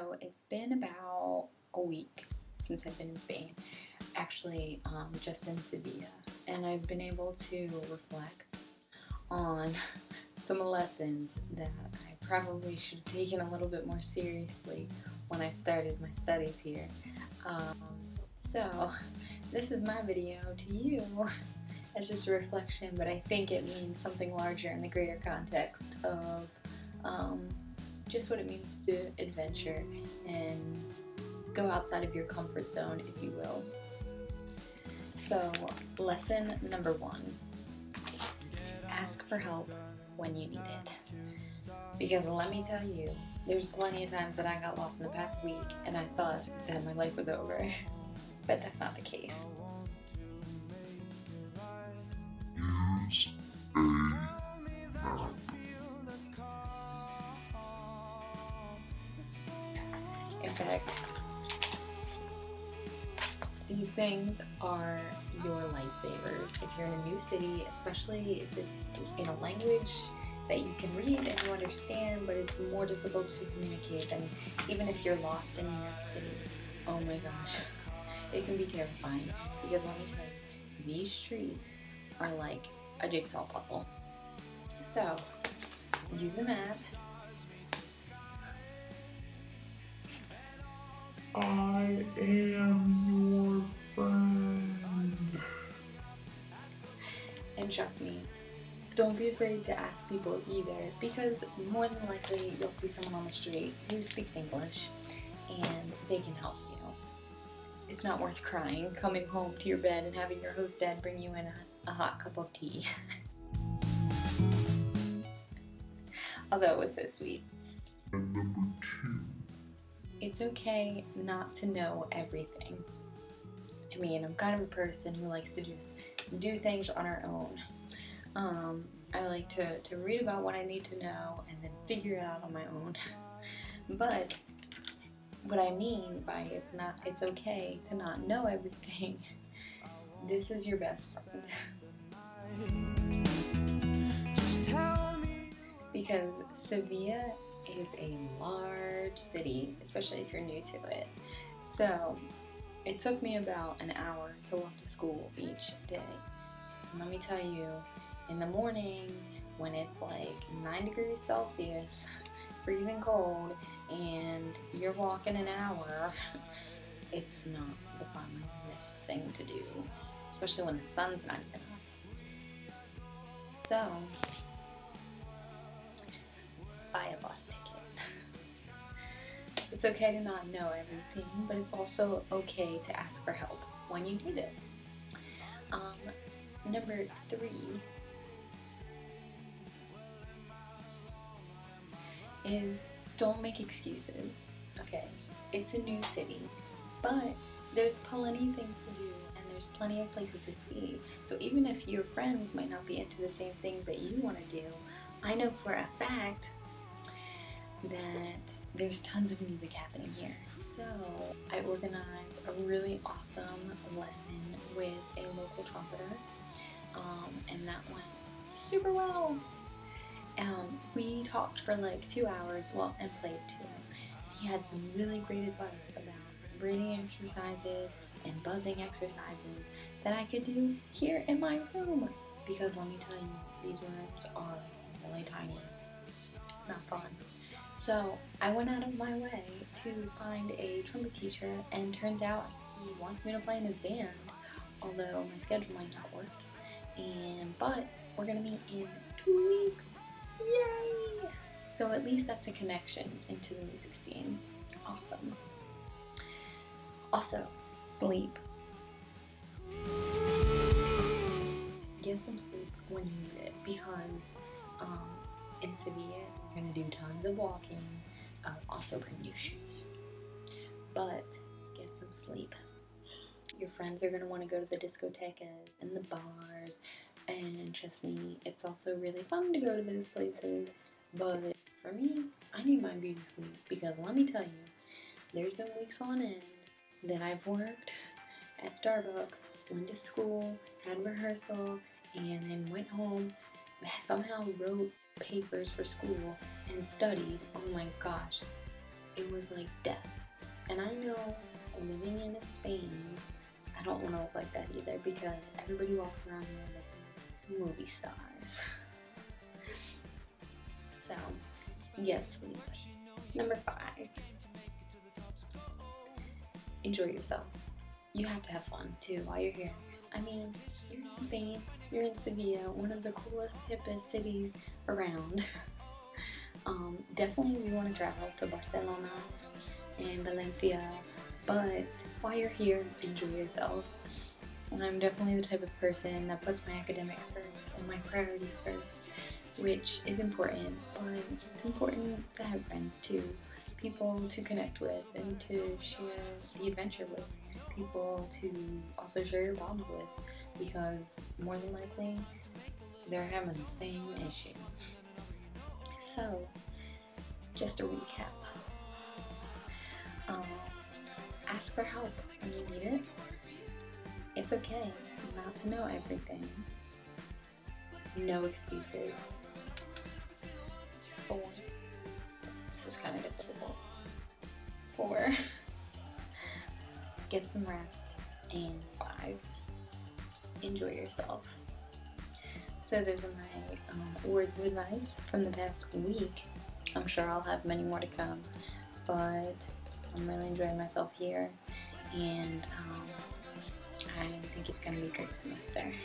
So it's been about a week since I've been in Spain, actually just in Sevilla, and I've been able to reflect on some lessons that I probably should have taken a little bit more seriously when I started my studies here. So this is my video to you as just a reflection, but I think it means something larger in the greater context of just what it means to adventure and go outside of your comfort zone, if you will. So, lesson number 1, ask for help when you need it. Because let me tell you, there's plenty of times that I got lost in the past week and I thought that my life was over, but that's not the case. Use a map. In fact, these things are your lifesavers if you're in a new city, especially if it's in a language that you can read and you understand, but it's more difficult to communicate than even if you're lost in New York City. Oh my gosh, it can be terrifying because let me tell you, these streets are like a jigsaw puzzle. So, use a map. I am your friend. And trust me, don't be afraid to ask people either, because more than likely you'll see someone on the street who speaks English and they can help you. It's not worth crying, coming home to your bed and having your host dad bring you in a hot cup of tea. Although it was so sweet. And number 2. It's okay not to know everything. I mean, I'm kind of a person who likes to just do things on our own. I like to read about what I need to know and then figure it out on my own. But what I mean by it's okay to not know everything, this is your best friend. Because Sevilla is a large city, especially if you're new to it. So it took me about an hour to walk to school each day. And let me tell you, in the morning when it's like 9 degrees Celsius, freezing cold, and you're walking an hour, it's not the funnest thing to do, especially when the sun's not even up. So, buy a bus ticket. It's okay to not know everything, but it's also okay to ask for help when you need it. Number 3 is don't make excuses. Okay, it's a new city, but there's plenty of things to do and there's plenty of places to see. So even if your friends might not be into the same things that you want to do, I know for a fact that there's tons of music happening here. So I organized a really awesome lesson with a local trumpeter, and that went super well. We talked for like 2 hours, and played too. He had some really great advice about breathing exercises and buzzing exercises that I could do here in my room. Because let me tell you, these rooms are really tiny. Not fun. So I went out of my way to find a trumpet teacher, and turns out he wants me to play in his band, although my schedule might not work. But we're gonna meet in 2 weeks. Yay! So at least that's a connection into the music scene. Awesome. Also, sleep. Get some sleep when you need it, because in Sevilla you're gonna do tons of walking. Also bring new shoes. But get some sleep. Your friends are gonna want to go to the discotecas and the bars, and trust me, it's also really fun to go to those places. But for me, I need my beauty sleep, because let me tell you, there's been weeks on end that I've worked at Starbucks, went to school, had rehearsal, and then went home, somehow wrote papers for school, and studied. Oh my gosh, it was like death. And I know living in Spain, I don't want to look like that either because everybody walks around here like movie stars. So, yes, sleep. Number 5. Enjoy yourself. You have to have fun too while you're here. I mean, you're in Spain, you're in Sevilla, one of the coolest, hippest cities around. Definitely we want to travel to Barcelona and Valencia, but while you're here, enjoy yourself. I'm definitely the type of person that puts my academics first and my priorities first, which is important, but it's important to have friends too, people to connect with and to share the adventure with, people to also share your problems with, because more than likely they're having the same issue. So, just a recap. Ask for help when you need it. It's okay not to know everything. No excuses. 4. This is kind of difficult. 4. Get some rest. And 5. Enjoy yourself. So those are my words of advice from the past week. I'm sure I'll have many more to come, but I'm really enjoying myself here, and I think it's going to be a great semester.